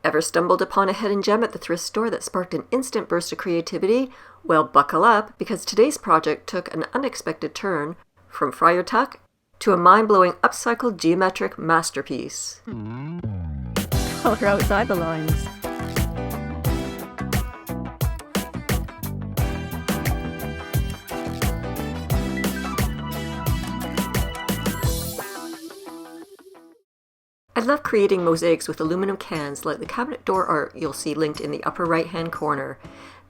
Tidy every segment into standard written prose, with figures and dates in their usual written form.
Ever stumbled upon a hidden gem at the thrift store that sparked an instant burst of creativity? Well, buckle up, because today's project took an unexpected turn from Friar Tuck to a mind-blowing upcycled geometric masterpiece. Color outside the lines. I love creating mosaics with aluminum cans like the cabinet door art you'll see linked in the upper right-hand corner.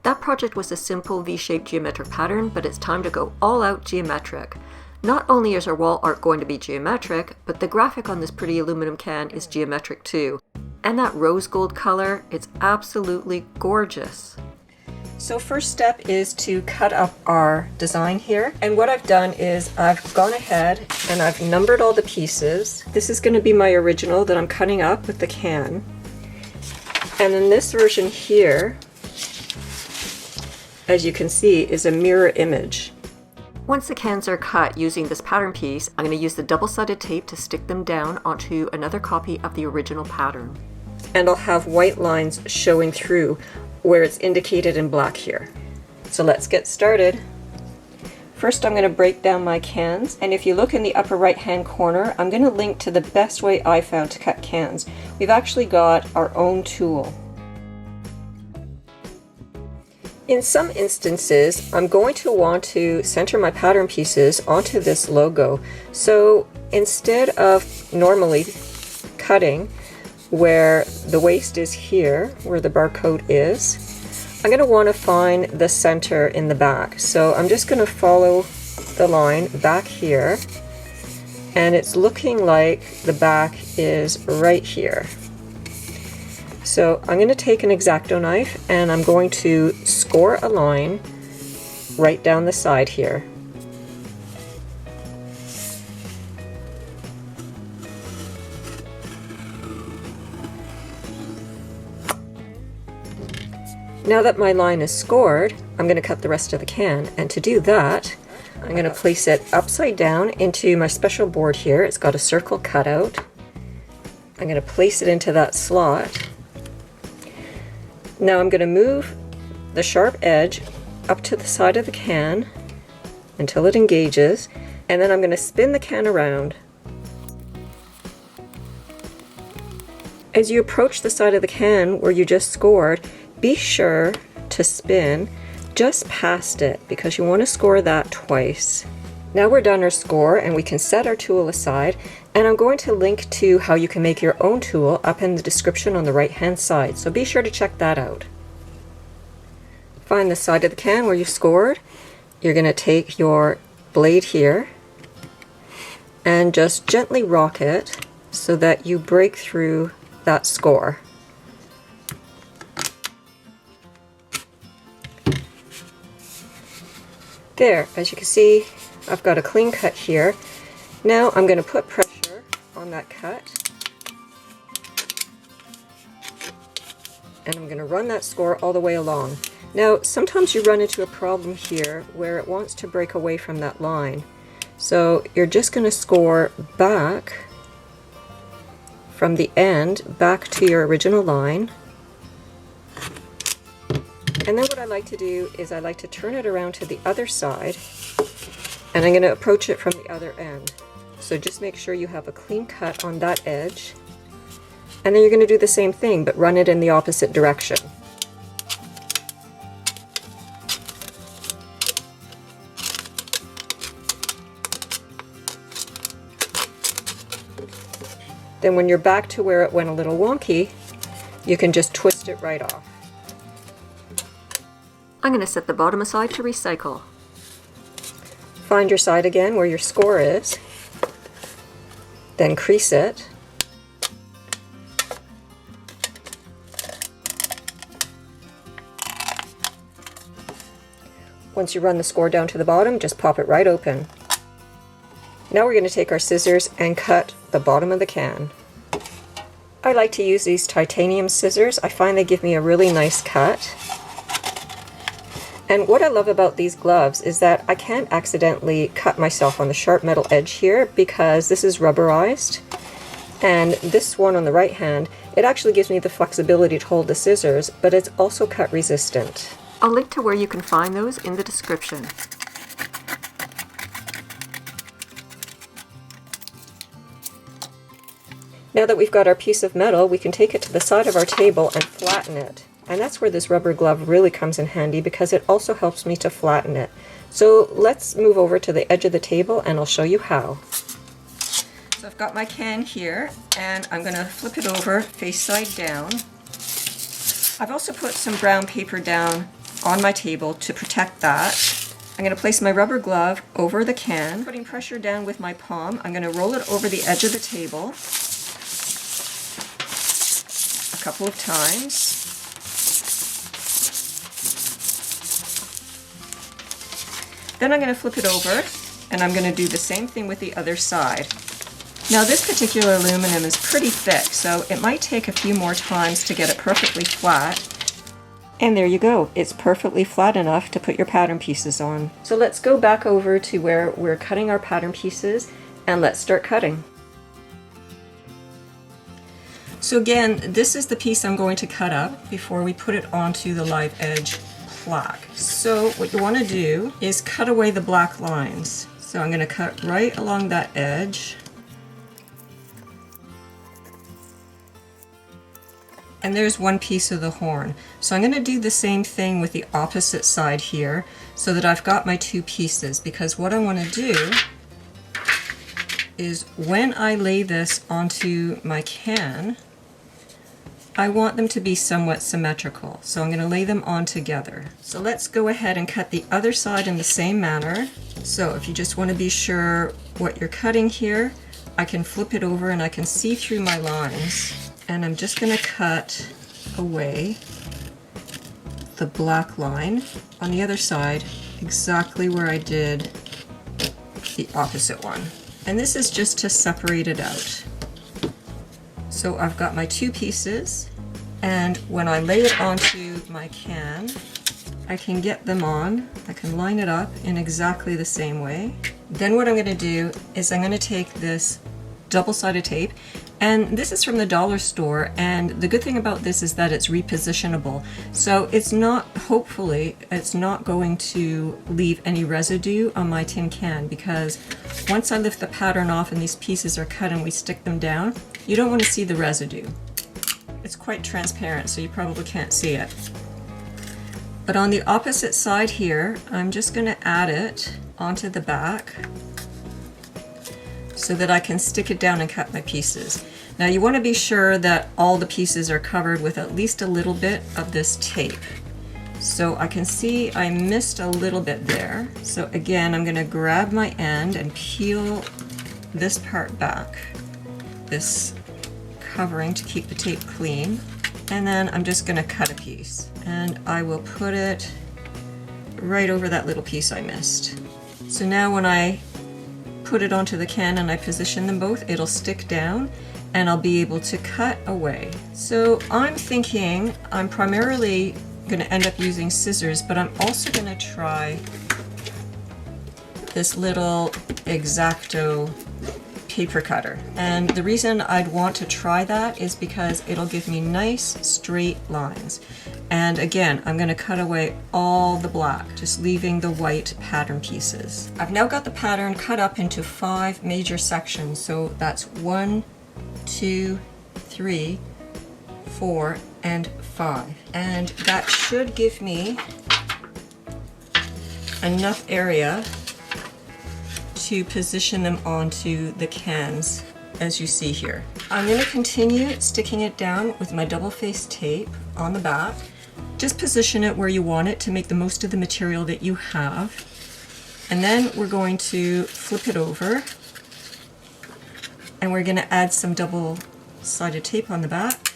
That project was a simple V-shaped geometric pattern, but it's time to go all out geometric. Not only is our wall art going to be geometric, but the graphic on this pretty aluminum can is geometric too. And that rose gold color, it's absolutely gorgeous. So first step is to cut up our design here. And what I've done is I've gone ahead and I've numbered all the pieces. This is going to be my original that I'm cutting up with the can. And then this version here, as you can see, is a mirror image. Once the cans are cut using this pattern piece, I'm going to use the double-sided tape to stick them down onto another copy of the original pattern. And I'll have white lines showing through where it's indicated in black here. So let's get started. First I'm going to break down my cans, and if you look in the upper right hand corner, I'm going to link to the best way I found to cut cans. We've actually got our own tool. In some instances, I'm going to want to center my pattern pieces onto this logo. So instead of normally cutting where the waist is here, where the barcode is, I'm going to want to find the center in the back. So I'm just going to follow the line back here, and it's looking like the back is right here. So I'm going to take an X-Acto knife and I'm going to score a line right down the side here. Now that my line is scored, I'm going to cut the rest of the can, and to do that, I'm going to place it upside down into my special board here. It's got a circle cut out. I'm going to place it into that slot. Now I'm going to move the sharp edge up to the side of the can until it engages, and then I'm going to spin the can around. As you approach the side of the can where you just scored, be sure to spin just past it, because you want to score that twice. Now we're done our score and we can set our tool aside, and I'm going to link to how you can make your own tool up in the description on the right hand side, so be sure to check that out. Find the side of the can where you scored. You're going to take your blade here and just gently rock it so that you break through that score. There, as you can see, I've got a clean cut here. Now I'm going to put pressure on that cut, and I'm going to run that score all the way along. Now sometimes you run into a problem here where it wants to break away from that line. So you're just going to score back from the end back to your original line. And then what I like to do is I like to turn it around to the other side, and I'm going to approach it from the other end. So just make sure you have a clean cut on that edge, and then you're going to do the same thing but run it in the opposite direction. Then when you're back to where it went a little wonky, you can just twist it right off. I'm going to set the bottom aside to recycle. Find your side again where your score is, then crease it. Once you run the score down to the bottom, just pop it right open. Now we're going to take our scissors and cut the bottom of the can. I like to use these titanium scissors. I find they give me a really nice cut. And what I love about these gloves is that I can't accidentally cut myself on the sharp metal edge here because this is rubberized. And this one on the right hand, it actually gives me the flexibility to hold the scissors, but it's also cut resistant. I'll link to where you can find those in the description. Now that we've got our piece of metal, we can take it to the side of our table and flatten it. And that's where this rubber glove really comes in handy, because it also helps me to flatten it. So let's move over to the edge of the table and I'll show you how. So I've got my can here and I'm going to flip it over face side down. I've also put some brown paper down on my table to protect that. I'm going to place my rubber glove over the can, putting pressure down with my palm. I'm going to roll it over the edge of the table a couple of times. Then I'm going to flip it over and I'm going to do the same thing with the other side. Now this particular aluminum is pretty thick, so it might take a few more times to get it perfectly flat. And there you go, it's perfectly flat enough to put your pattern pieces on. So let's go back over to where we're cutting our pattern pieces and let's start cutting. So again, this is the piece I'm going to cut up before we put it onto the live edge plaque. So what you want to do is cut away the black lines. So I'm going to cut right along that edge. And there's one piece of the horn. So I'm going to do the same thing with the opposite side here so that I've got my two pieces, because what I want to do is when I lay this onto my can, I want them to be somewhat symmetrical. So I'm going to lay them on together. So let's go ahead and cut the other side in the same manner. So if you just want to be sure what you're cutting here, I can flip it over and I can see through my lines. And I'm just going to cut away the black line on the other side exactly where I did the opposite one. And this is just to separate it out. So I've got my two pieces, and when I lay it onto my can, I can get them on. I can line it up in exactly the same way. Then what I'm going to do is I'm going to take this double-sided tape, and this is from the dollar store, and the good thing about this is that it's repositionable. So it's not, hopefully, it's not going to leave any residue on my tin can, because once I lift the pattern off and these pieces are cut and we stick them down, you don't want to see the residue. It's quite transparent, so you probably can't see it. But on the opposite side here, I'm just going to add it onto the back so that I can stick it down and cut my pieces. Now you want to be sure that all the pieces are covered with at least a little bit of this tape. So I can see I missed a little bit there. So again, I'm going to grab my end and peel this part back, this covering to keep the tape clean. And then I'm just going to cut a piece. And I will put it right over that little piece I missed. So now when I put it onto the can and I position them both, it'll stick down and I'll be able to cut away. So I'm thinking I'm primarily going to end up using scissors, but I'm also going to try this little X-Acto paper cutter. And the reason I'd want to try that is because it'll give me nice straight lines. And again, I'm going to cut away all the black, just leaving the white pattern pieces. I've now got the pattern cut up into 5 major sections. So that's 1, 2, 3, 4, and 5. And that should give me enough area to position them onto the cans, as you see here. I'm going to continue sticking it down with my double-faced tape on the back. Just position it where you want it to make the most of the material that you have. And then we're going to flip it over and we're going to add some double-sided tape on the back.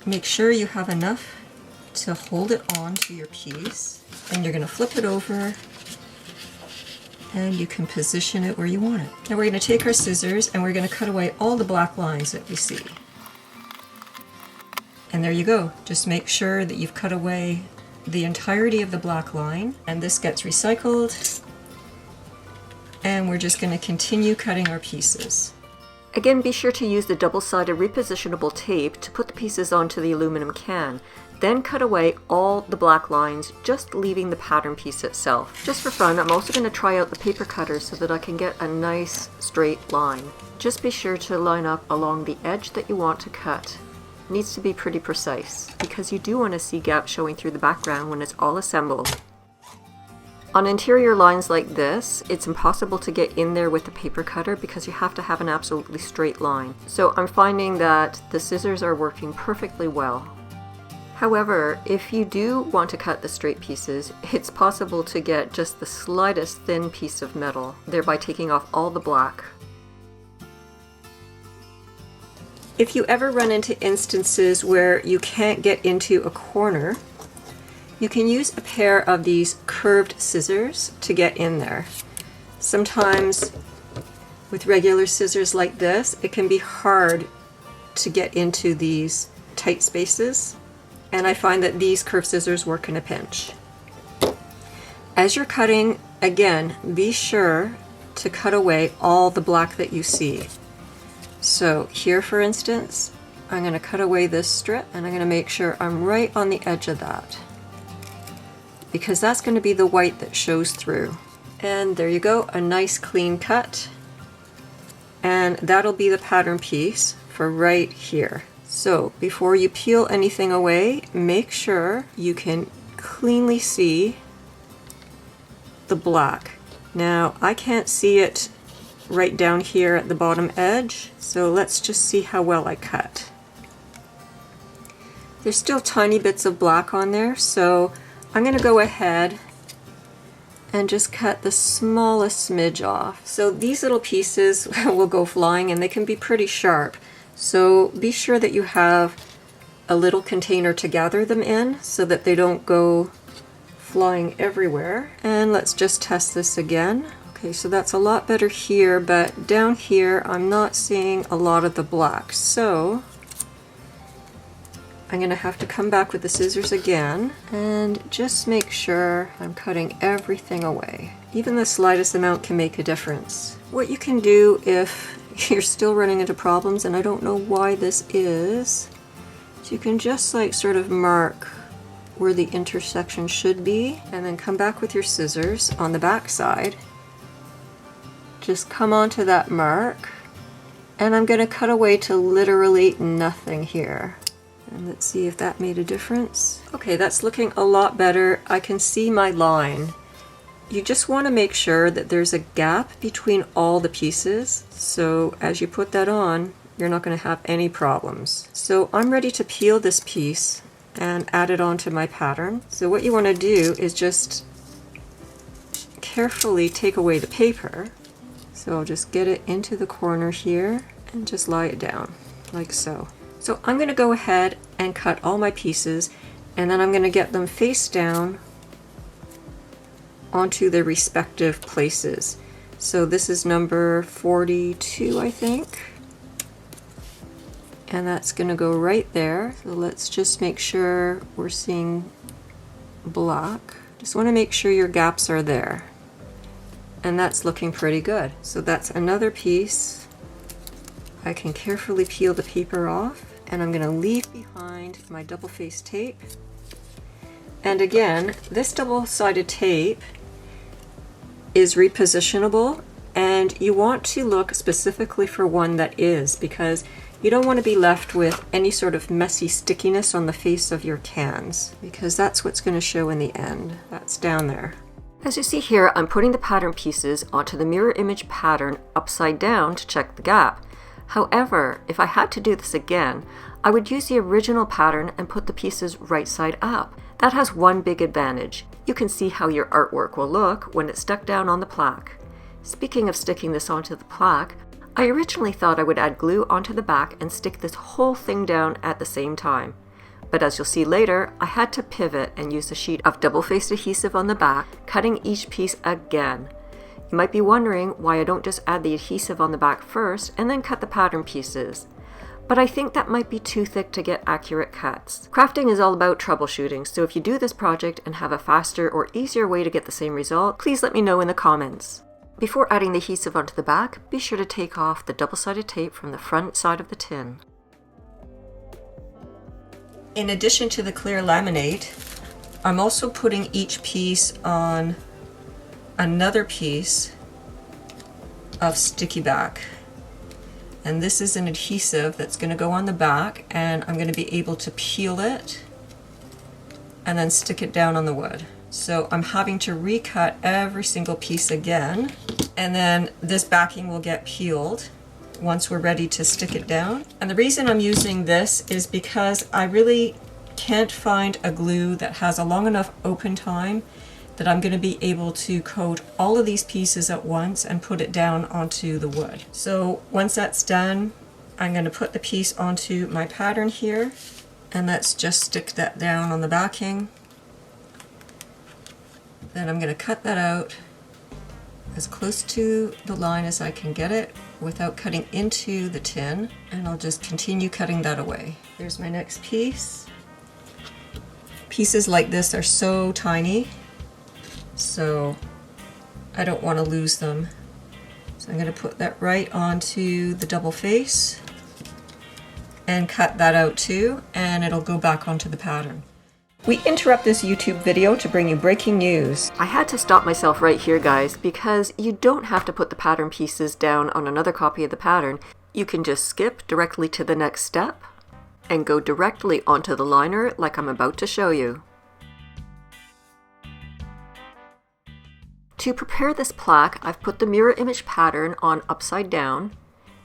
Make sure you have enough to hold it on to your piece. And you're going to flip it over and you can position it where you want it. Now we're going to take our scissors and we're going to cut away all the black lines that we see. And there you go. Just make sure that you've cut away the entirety of the black line, and this gets recycled And we're just going to continue cutting our pieces. Again, be sure to use the double-sided repositionable tape to put the pieces onto the aluminum can. Then cut away all the black lines, just leaving the pattern piece itself. Just for fun, I'm also going to try out the paper cutter so that I can get a nice straight line. Just be sure to line up along the edge that you want to cut. It needs to be pretty precise, because you do want to see gaps showing through the background when it's all assembled. On interior lines like this, it's impossible to get in there with the paper cutter because you have to have an absolutely straight line. So I'm finding that the scissors are working perfectly well. However, if you do want to cut the straight pieces, it's possible to get just the slightest thin piece of metal, thereby taking off all the black. If you ever run into instances where you can't get into a corner, you can use a pair of these curved scissors to get in there. Sometimes with regular scissors like this, it can be hard to get into these tight spaces, and I find that these curved scissors work in a pinch. As you're cutting, again, be sure to cut away all the black that you see. So here, for instance, I'm going to cut away this strip, and I'm going to make sure I'm right on the edge of that, because that's going to be the white that shows through. And there you go, a nice clean cut. And that'll be the pattern piece for right here. So before you peel anything away, make sure you can cleanly see the black. Now, I can't see it right down here at the bottom edge, so let's just see how well I cut. There's still tiny bits of black on there, so I'm going to go ahead and just cut the smallest smidge off. So these little pieces will go flying, and they can be pretty sharp. So be sure that you have a little container to gather them in so that they don't go flying everywhere. And let's just test this again. Okay, so that's a lot better here, but down here I'm not seeing a lot of the black. So I'm going to have to come back with the scissors again and just make sure I'm cutting everything away. Even the slightest amount can make a difference. What you can do if you're still running into problems, and I don't know why this is you can just like sort of mark where the intersection should be, and then come back with your scissors on the back side. Just come onto that mark, and I'm going to cut away to literally nothing here. And let's see if that made a difference. Okay, that's looking a lot better. I can see my line. You just want to make sure that there's a gap between all the pieces, so as you put that on, you're not going to have any problems. So I'm ready to peel this piece and add it onto my pattern. So what you want to do is just carefully take away the paper. So I'll just get it into the corner here and just lie it down like so. So I'm going to go ahead and cut all my pieces, and then I'm going to get them face down onto their respective places. So this is number 42, I think. And that's going to go right there. So let's just make sure we're seeing black. Just want to make sure your gaps are there. And that's looking pretty good. So that's another piece. I can carefully peel the paper off, and I'm going to leave behind my double-faced tape. And again, this double-sided tape is repositionable, and you want to look specifically for one that is, because you don't want to be left with any sort of messy stickiness on the face of your cans, because that's what's going to show in the end. That's down there. As you see here, I'm putting the pattern pieces onto the mirror image pattern upside down to check the gap. However, if I had to do this again, I would use the original pattern and put the pieces right side up. That has one big advantage. You can see how your artwork will look when it's stuck down on the plaque. Speaking of sticking this onto the plaque, I originally thought I would add glue onto the back and stick this whole thing down at the same time. But as you'll see later, I had to pivot and use a sheet of double-faced adhesive on the back, cutting each piece again. You might be wondering why I don't just add the adhesive on the back first and then cut the pattern pieces. But I think that might be too thick to get accurate cuts. Crafting is all about troubleshooting, so if you do this project and have a faster or easier way to get the same result, please let me know in the comments. Before adding the adhesive onto the back, be sure to take off the double-sided tape from the front side of the tin. In addition to the clear laminate, I'm also putting each piece on another piece of sticky back. And this is an adhesive that's going to go on the back, and I'm going to be able to peel it and then stick it down on the wood. So I'm having to recut every single piece again, and then this backing will get peeled once we're ready to stick it down. And the reason I'm using this is because I really can't find a glue that has a long enough open time that I'm going to be able to coat all of these pieces at once and put it down onto the wood. So once that's done, I'm going to put the piece onto my pattern here, and let's just stick that down on the backing. Then I'm going to cut that out as close to the line as I can get it without cutting into the tin, and I'll just continue cutting that away. There's my next piece. Pieces like this are so tiny, so I don't want to lose them. So I'm going to put that right onto the double face and cut that out too, and it'll go back onto the pattern. We interrupt this YouTube video to bring you breaking news. I had to stop myself right here, guys, because you don't have to put the pattern pieces down on another copy of the pattern. You can just skip directly to the next step and go directly onto the liner like I'm about to show you. To prepare this plaque, I've put the mirror image pattern on upside down,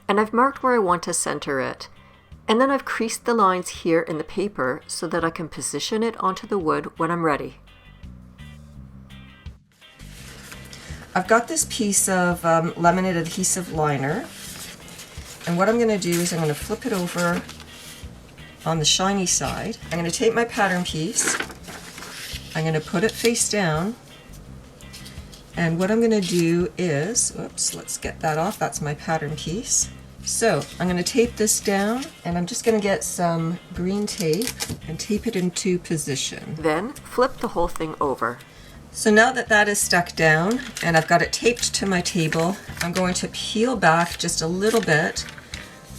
and I've marked where I want to center it. And then I've creased the lines here in the paper so that I can position it onto the wood when I'm ready. I've got this piece of laminate adhesive liner, and what I'm going to do is I'm going to flip it over on the shiny side. I'm going to take my pattern piece, I'm going to put it face down, and what I'm going to do is, oops, let's get that off, that's my pattern piece. So I'm going to tape this down, and I'm just going to get some green tape and tape it into position. Then flip the whole thing over. So now that that is stuck down and I've got it taped to my table, I'm going to peel back just a little bit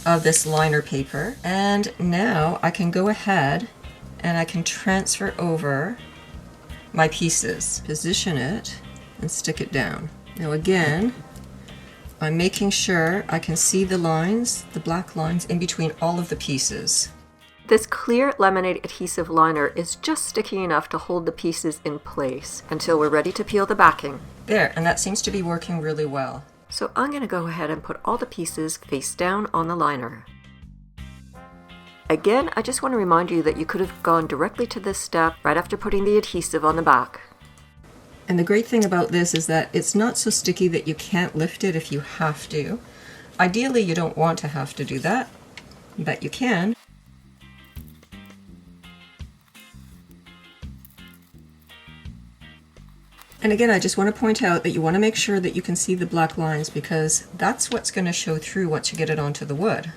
of this liner paper, and now I can go ahead and I can transfer over my pieces, position it, and stick it down. Now again, I'm making sure I can see the lines, the black lines in between all of the pieces. This clear laminate adhesive liner is just sticky enough to hold the pieces in place until we're ready to peel the backing. There, and that seems to be working really well. So I'm going to go ahead and put all the pieces face down on the liner. Again, I just want to remind you that you could have gone directly to this step right after putting the adhesive on the back. And the great thing about this is that it's not so sticky that you can't lift it if you have to. Ideally, you don't want to have to do that, but you can. And again, I just want to point out that you want to make sure that you can see the black lines, because that's what's going to show through once you get it onto the wood.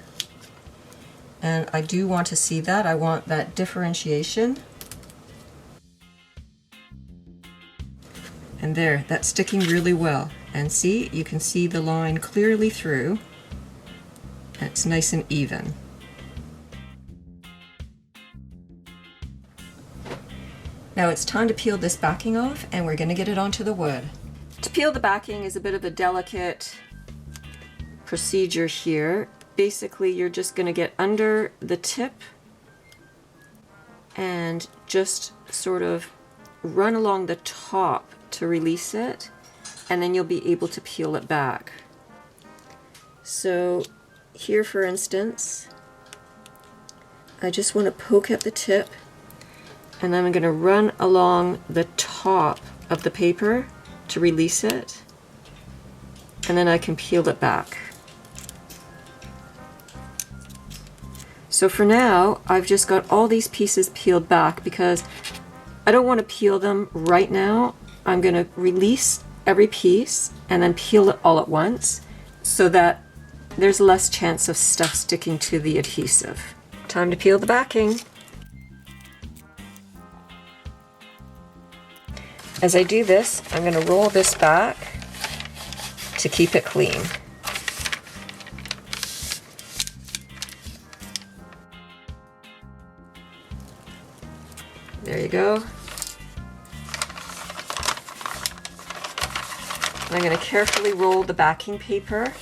And I do want to see that. I want that differentiation. And there, that's sticking really well. And see, you can see the line clearly through. It's nice and even. Now it's time to peel this backing off, and we're going to get it onto the wood. To peel the backing is a bit of a delicate procedure here. Basically, you're just going to get under the tip and just sort of run along the top to release it, and then you'll be able to peel it back. So here, for instance, I just want to poke at the tip, and then I'm going to run along the top of the paper to release it, and then I can peel it back. So for now, I've just got all these pieces peeled back because I don't want to peel them right now. I'm going to release every piece and then peel it all at once so that there's less chance of stuff sticking to the adhesive. Time to peel the backing. As I do this, I'm going to roll this back to keep it clean. There you go. I'm going to carefully roll the backing paper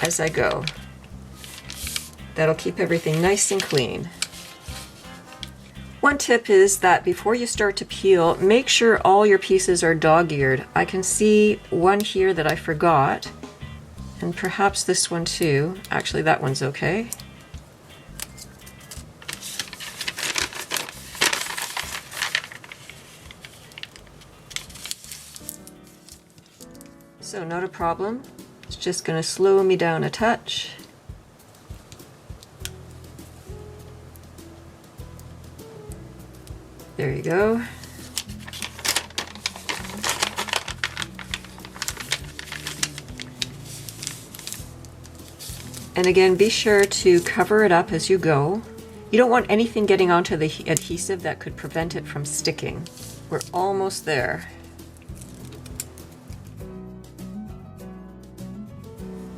as I go. That'll keep everything nice and clean. One tip is that before you start to peel, make sure all your pieces are dog-eared. I can see one here that I forgot, and perhaps this one too. Actually, that one's okay. So not a problem. It's just going to slow me down a touch. There you go. And again, be sure to cover it up as you go. You don't want anything getting onto the adhesive that could prevent it from sticking. We're almost there.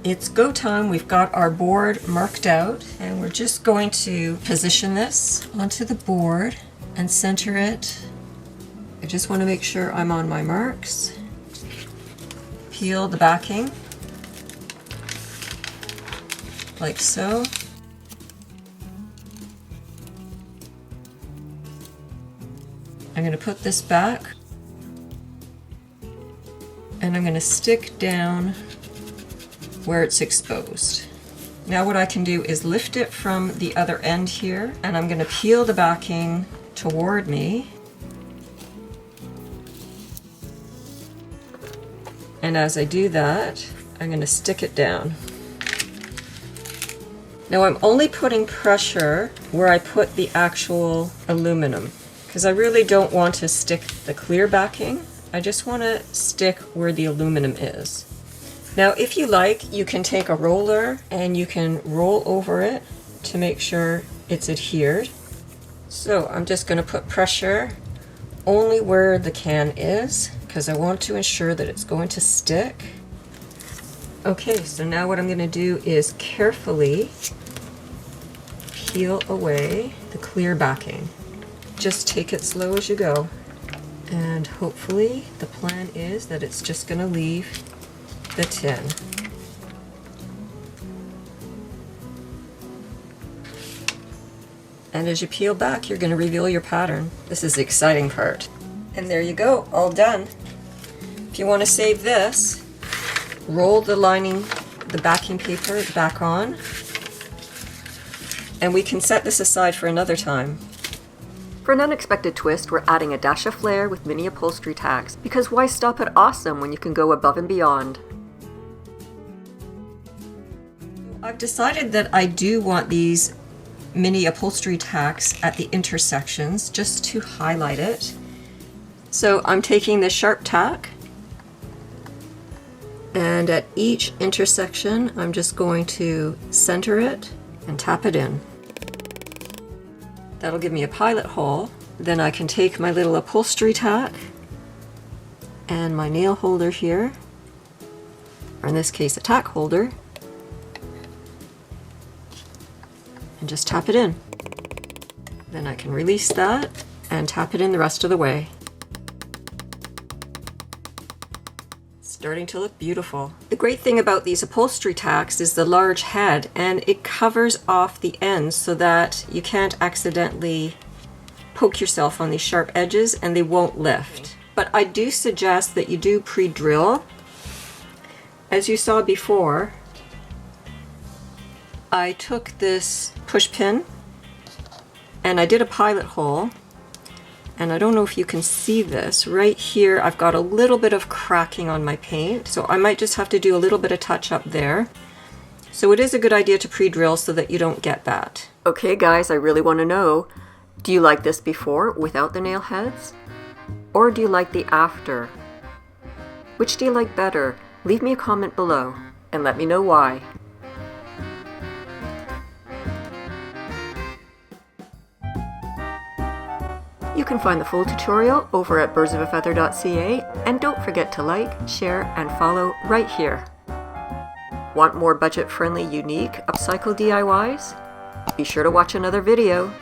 It's go time. We've got our board marked out, and we're just going to position this onto the board and center it. I just want to make sure I'm on my marks. Peel the backing like so. I'm going to put this back, and I'm going to stick down where it's exposed. Now what I can do is lift it from the other end here, and I'm going to peel the backing toward me. And as I do that, I'm going to stick it down. Now I'm only putting pressure where I put the actual aluminum, because I really don't want to stick the clear backing. I just want to stick where the aluminum is. Now, if you like, you can take a roller and you can roll over it to make sure it's adhered. So I'm just going to put pressure only where the can is, because I want to ensure that it's going to stick. Okay, so now what I'm going to do is carefully peel away the clear backing. Just take it slow as you go. And hopefully the plan is that it's just going to leave the tin. And as you peel back, you're going to reveal your pattern. This is the exciting part. And there you go, all done. If you want to save this, roll the lining, the backing paper back on, and we can set this aside for another time. For an unexpected twist, we're adding a dash of flair with mini upholstery tacks, because why stop at awesome when you can go above and beyond? I've decided that I do want these mini upholstery tacks at the intersections just to highlight it. So I'm taking this sharp tack, and at each intersection I'm just going to center it and tap it in. That'll give me a pilot hole. Then I can take my little upholstery tack and my nail holder here, or in this case a tack holder, and just tap it in. Then I can release that and tap it in the rest of the way. Starting to look beautiful. The great thing about these upholstery tacks is the large head, and it covers off the ends so that you can't accidentally poke yourself on these sharp edges and they won't lift. But I do suggest that you do pre-drill. As you saw before, I took this push pin and I did a pilot hole, and I don't know if you can see this. Right here I've got a little bit of cracking on my paint, so I might just have to do a little bit of touch up there. So it is a good idea to pre-drill so that you don't get that. Okay guys, I really want to know, do you like this before without the nail heads? Or do you like the after? Which do you like better? Leave me a comment below and let me know why. You can find the full tutorial over at birdsofafeather.ca, and don't forget to like, share, and follow right here. Want more budget-friendly, unique upcycle DIYs? Be sure to watch another video.